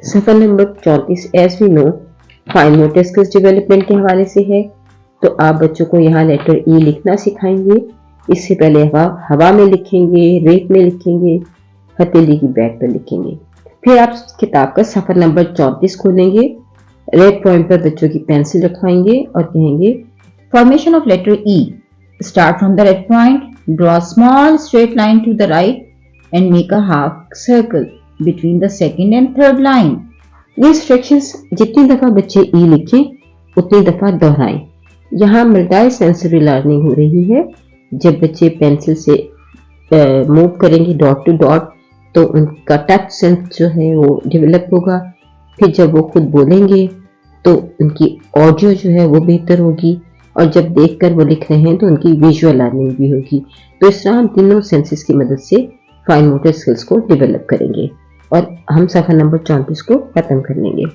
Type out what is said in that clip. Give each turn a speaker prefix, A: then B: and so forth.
A: Suffer number 34 as we know fine motor skills development के हवाले से है। तो आप बच्चों को यहाँ लेटर ई लिखना सिखाएंगे। इससे पहले हवा में लिखेंगे, रेत में लिखेंगे, हथेली की बैक पर लिखेंगे। फिर आप किताब का सफर नंबर 34 खोलेंगे, रेड पॉइंट पर बच्चों की पेंसिल रखवाएंगे और कहेंगे formation of letter E, start from the red point, draw small straight line to the right and make a half circle between the second and third line. ये instructions जितनी दफा बच्चे ई लिखें उतनी दफा दोहराएं। यहाँ मल्टीपल सेंसरी लर्निंग हो रही है। जब बच्चे पेंसिल से मूव करेंगे डॉट टू डॉट तो उनका टच सेंस जो है वो डेवलप होगा। फिर जब वो खुद बोलेंगे तो उनकी ऑडियो जो है वो बेहतर होगी, और जब देखकर वो लिख रहे हैं तो उनकी विजुअल लर्निंग भी होगी। तो इस तरह हम तीनों सेंसेस की मदद से फाइन मोटर स्किल्स को डेवलप करेंगे और हम सफर नंबर 34 को खत्म कर लेंगे।